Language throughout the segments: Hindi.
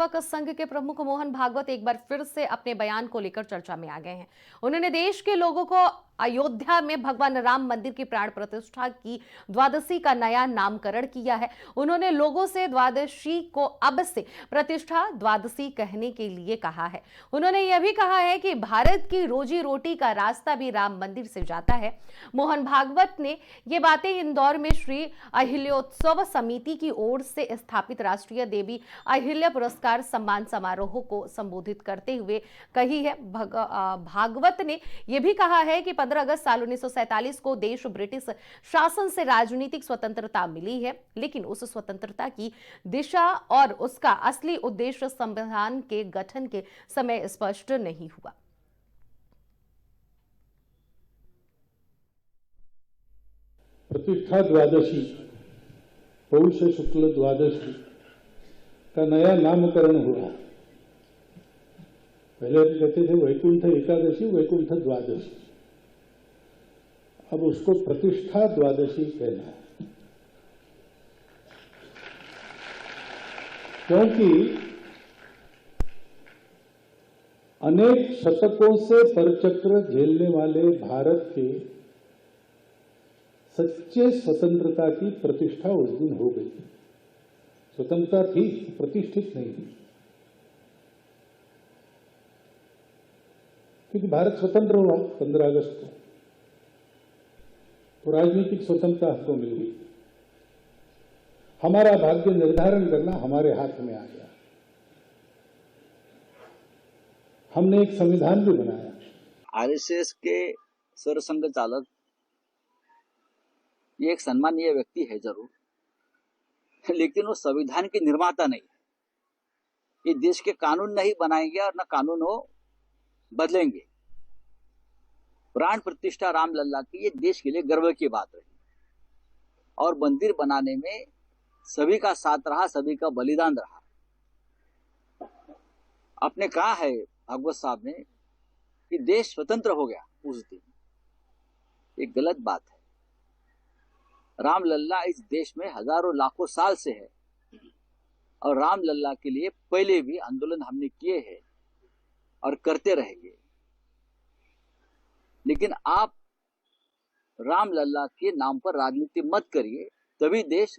सेवक संघ के प्रमुख मोहन भागवत एक बार फिर से अपने बयान को लेकर चर्चा में आ गए हैं। उन्होंने देश के लोगों को अयोध्या में भगवान राम मंदिर की प्राण प्रतिष्ठा की द्वादशी का नया नामकरण किया है। उन्होंने लोगों से द्वादशी को अब से प्रतिष्ठा द्वादशी कहने के लिए कहा है। उन्होंने यह भी कहा है कि भारत की रोजी रोटी का रास्ता भी राम मंदिर से जाता है। मोहन भागवत ने ये बातें इंदौर में श्री अहिल्योत्सव समिति की ओर से स्थापित राष्ट्रीय देवी अहिल्या पुरस्कार सम्मान समारोह को संबोधित करते हुए कही है। भागवत ने यह भी कहा है कि 15 अगस्त साल 1947 को देश ब्रिटिश शासन से राजनीतिक स्वतंत्रता मिली है, लेकिन उस स्वतंत्रता की दिशा और उसका असली उद्देश्य संविधान के गठन के समय स्पष्ट नहीं हुआ। प्रतिष्ठा द्वादशी, पौष शुक्ल द्वादशी का नया नामकरण हुआ। पहले कहते थे वैकुंठ एकादशी, वैकुंठ द्वादशी, अब उसको प्रतिष्ठा द्वादशी कहना है। क्योंकि अनेक शतकों से परचक्र झेलने वाले भारत के सच्चे स्वतंत्रता की प्रतिष्ठा उस दिन हो गई। स्वतंत्रता थी, प्रतिष्ठित नहीं थी, क्योंकि भारत स्वतंत्र हुआ 15 अगस्त को, तो राजनीतिक स्वतंत्रता हमको मिल गई। हमारा भाग्य निर्धारण करना हमारे हाथ में आ गया। हमने एक संविधान भी बनाया। आरएसएस के सरसंघ चालक ये एक सम्मानीय व्यक्ति है जरूर, लेकिन वो संविधान के निर्माता नहीं। ये देश के कानून नहीं बनाएंगे और न कानून वो बदलेंगे। प्राण प्रतिष्ठा रामलला की ये देश के लिए गर्व की बात रही और मंदिर बनाने में सभी का साथ रहा, सभी का बलिदान रहा। आपने कहा है भागवत साहब ने कि देश स्वतंत्र हो गया उस दिन, एक गलत बात है। रामलला इस देश में हजारों लाखों साल से है और रामलला के लिए पहले भी आंदोलन हमने किए हैं और करते रहेंगे, लेकिन आप रामलला के नाम पर राजनीति मत करिए, तभी देश।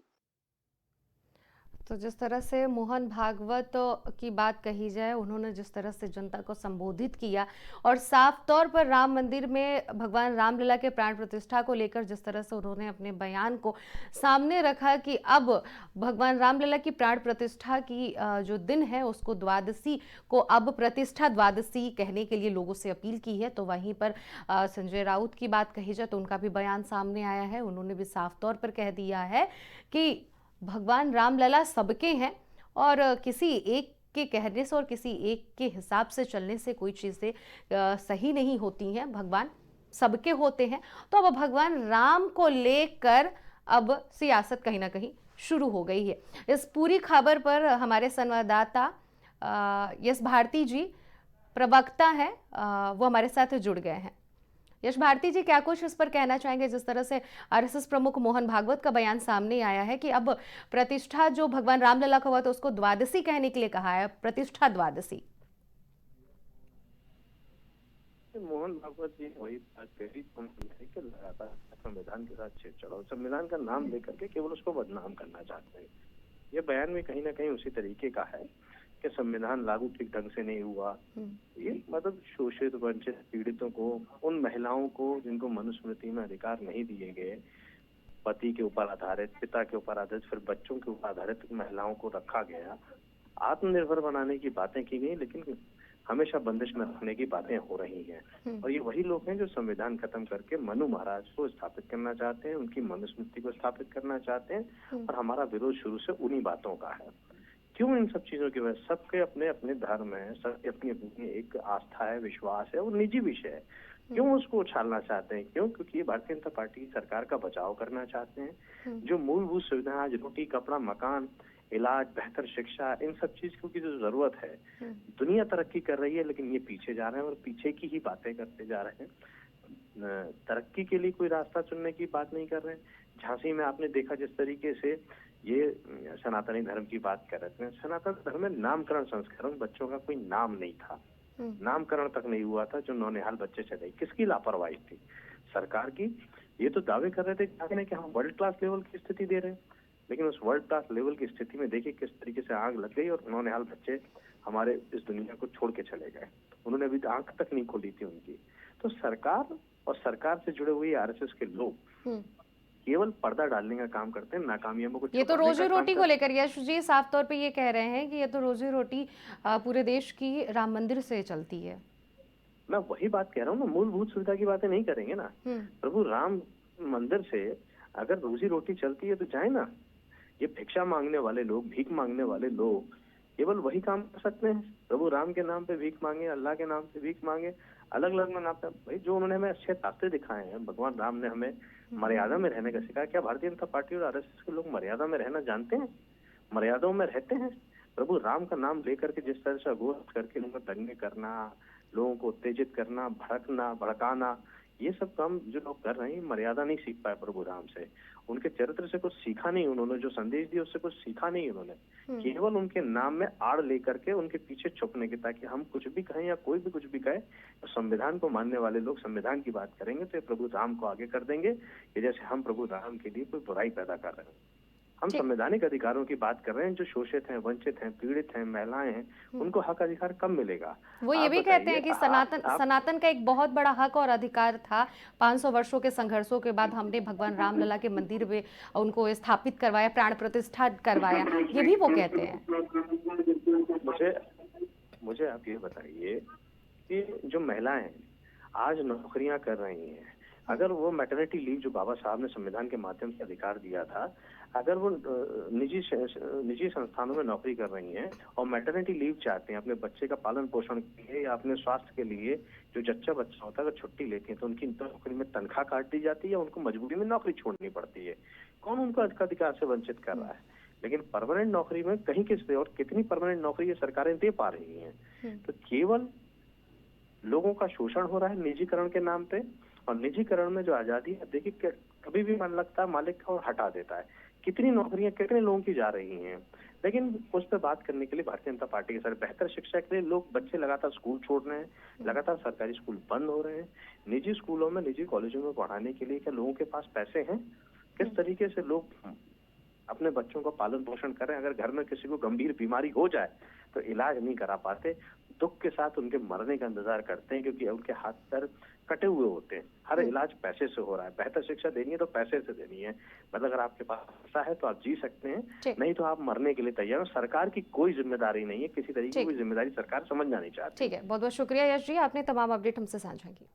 तो जिस तरह से मोहन भागवत की बात कही जाए, उन्होंने जिस तरह से जनता को संबोधित किया और साफ तौर पर राम मंदिर में भगवान रामलला के प्राण प्रतिष्ठा को लेकर जिस तरह से उन्होंने अपने बयान को सामने रखा कि अब भगवान रामलला की प्राण प्रतिष्ठा की जो दिन है उसको द्वादशी को अब प्रतिष्ठा द्वादशी कहने के लिए लोगों से अपील की है। तो वहीं पर संजय राउत की बात कही जाए तो उनका भी बयान सामने आया है। उन्होंने भी साफ तौर पर कह दिया है कि भगवान रामलला सबके हैं और किसी एक के कहने से और किसी एक के हिसाब से चलने से कोई चीज़ें सही नहीं होती हैं। भगवान सबके होते हैं। तो अब भगवान राम को लेकर अब सियासत कहीं ना कहीं शुरू हो गई है। इस पूरी खबर पर हमारे संवाददाता यश भारती जी प्रवक्ता हैं, वो हमारे साथ जुड़ गए हैं। यश भारती जी, क्या कुछ इस पर कहना चाहेंगे? जिस तरह से आरएसएस प्रमुख मोहन भागवत का बयान सामने आया है कि अब प्रतिष्ठा जो भगवान रामलला का हुआ तो उसको द्वादशी कहने के लिए कहा है, प्रतिष्ठा द्वादशी। मोहन भागवत जी वही बात कही कि लगातार संविधान के साथ छेड़छाड़ और संविधान का नाम लेकर के केवल उसको बदनाम करना चाहते हैं। ये बयान में कहीं ना कहीं उसी तरीके का है कि संविधान लागू ठीक ढंग से नहीं हुआ। ये मतलब शोषित, वंचित, पीड़ितों को, उन महिलाओं को जिनको मनुस्मृति में अधिकार नहीं दिए गए, पति के ऊपर आधारित, पिता के ऊपर आधारित, फिर बच्चों के ऊपर आधारित महिलाओं को रखा गया। आत्मनिर्भर बनाने की बातें की गई, लेकिन हमेशा बंदिश में रखने की बातें हो रही हैं। और ये वही लोग हैं जो संविधान खत्म करके मनु महाराज को स्थापित करना चाहते हैं, उनकी मनुस्मृति को स्थापित करना चाहते हैं। और हमारा विरोध शुरू से उन्हीं बातों का है। क्यों इन सब चीजों की वजह? सबके अपने अपने धर्म है, सबकी अपनी अपनी एक आस्था है, विश्वास है और निजी विषय है। क्यों उसको उछालना चाहते हैं? क्यों? क्योंकि ये भारतीय जनता पार्टी सरकार का बचाव करना चाहते हैं। जो मूलभूत सुविधाएं आज रोटी, कपड़ा, मकान, इलाज, बेहतर शिक्षा, इन सब चीजों की जो जरूरत है, दुनिया तरक्की कर रही है लेकिन ये पीछे जा रहे हैं और पीछे की ही बातें करते जा रहे हैं। तरक्की के लिए कोई रास्ता चुनने की बात नहीं कर रहे हैं। झांसी में आपने देखा जिस तरीके से ये सनातनी धर्म की बात कर रहे थे। सनातन धर्म में नामकरण संस्करण बच्चों का कोई नाम नहीं था, नामकरण तक नहीं हुआ था जो नौनिहाल बच्चे चले। किसकी लापरवाही थी? सरकार की। ये तो दावे कर रहे थे कि हम वर्ल्ड क्लास लेवल की स्थिति दे रहे हैं, लेकिन उस वर्ल्ड क्लास लेवल की स्थिति में देखिए किस तरीके से आग लग गई और नौनिहाल बच्चे हमारे इस दुनिया को छोड़ के चले गए। उन्होंने अभी आंख तक नहीं खोली थी उनकी। तो सरकार और सरकार से जुड़े हुए आरएसएस के लोग केवल पर्दा डालने का काम करते हैं, नाकामियों को ये तो छुपाने रोजी का काम रोटी को करते हैं। लेकर यश जी साफ तौर पे ये कह रहे हैं कि ये तो रोजी रोटी पूरे देश की राम मंदिर से चलती है। मैं वही बात कह रहा हूँ ना, मूलभूत सुविधा की बातें नहीं करेंगे ना। प्रभु राम मंदिर से अगर रोजी रोटी चलती है तो जाए ना। ये भिक्षा मांगने वाले लोग, भीख मांगने वाले लोग केवल वही काम कर सकते हैं। प्रभु राम के नाम पे भीख मांगे, अल्लाह के नाम पे भीख मांगे, अलग अलग नाम पे। भाई जो उन्होंने हमें अच्छे रास्ते दिखाए हैं, भगवान राम ने हमें मर्यादा में रहने का सिखाया। क्या भारतीय जनता पार्टी और आरएसएस के लोग मर्यादा में रहना जानते हैं? मर्यादाओं में रहते हैं? प्रभु राम का नाम लेकर के जिस तरह से अघोष करके लोगों को दंगे करना, लोगों को उत्तेजित करना, भड़कना, भड़काना, ये सब काम जो लोग कर रहे हैं मर्यादा नहीं सीख पाए प्रभु राम से। उनके चरित्र से कुछ सीखा नहीं उन्होंने, जो संदेश दिया उससे कुछ सीखा नहीं उन्होंने। केवल उनके नाम में आड़ लेकर के उनके पीछे छुपने के, ताकि हम कुछ भी कहें या कोई भी कुछ भी कहे तो संविधान को मानने वाले लोग संविधान की बात करेंगे तो ये प्रभु राम को आगे कर देंगे कि जैसे हम प्रभु राम के लिए कोई बुराई पैदा कर रहे हैं। हम संवैधानिक अधिकारों की बात कर रहे हैं। जो शोषित हैं, वंचित हैं, पीड़ित हैं, महिलाएं हैं, उनको हक अधिकार कब मिलेगा? वो ये भी कहते हैं कि सनातन का एक बहुत बड़ा हक और अधिकार था। 500 वर्षों के संघर्षों के बाद हमने भगवान रामलला के मंदिर में उनको स्थापित करवाया, प्राण प्रतिष्ठा करवाया, ये भी वो कहते हैं। मुझे आप ये बताइए कि जो महिलाएं आज नौकरियां कर रही हैं, अगर वो मैटरनिटी लीव जो बाबा साहब ने संविधान के माध्यम से अधिकार दिया था, अगर वो निजी संस्थानों में नौकरी कर रही हैं और मैटरनिटी लीव चाहते हैं अपने बच्चे का पालन पोषण के लिए या अपने स्वास्थ्य के लिए, जो जच्चा बच्चा होता है अगर छुट्टी लेते हैं तो उनकी नौकरी में तनख्वाह काट दी जाती है या उनको मजबूरी में नौकरी छोड़नी पड़ती है। कौन उनको अधिकार से वंचित कर रहा है? लेकिन परमानेंट नौकरी में कहीं किससे और कितनी परमानेंट नौकरी ये सरकारें दे पा रही हैं। तो केवल लोगों का शोषण हो रहा है निजीकरण के नाम पे। और निजीकरण में जो आजादी है, देखिए कभी भी मन लगता है मालिक का और हटा देता है। कितनी नौकरियां कितने लोगों की जा रही हैं, लेकिन उस पर बात करने के लिए भारतीय जनता पार्टी के साथ बेहतर शिक्षा के लिए लोग, बच्चे लगातार स्कूल छोड़ रहे हैं, लगातार सरकारी स्कूल बंद हो रहे हैं। निजी स्कूलों में, निजी कॉलेजों में पढ़ाने के लिए क्या लोगों के पास पैसे हैं? किस तरीके से लोग अपने बच्चों का पालन पोषण करें? अगर घर में किसी को गंभीर बीमारी हो जाए तो इलाज नहीं करा पाते, दुख के साथ उनके मरने का इंतजार करते हैं क्योंकि उनके हाथ पैर कटे हुए होते हैं। हर इलाज पैसे से हो रहा है। बेहतर शिक्षा देनी है तो पैसे से देनी है। मतलब अगर आपके पास पैसा है तो आप जी सकते हैं, नहीं तो आप मरने के लिए तैयार हो। सरकार की कोई जिम्मेदारी नहीं है, किसी तरीके की कोई जिम्मेदारी सरकार समझना नहीं चाहती। ठीक है, बहुत बहुत शुक्रिया यश जी, आपने तमाम अपडेट हमसे साझा की।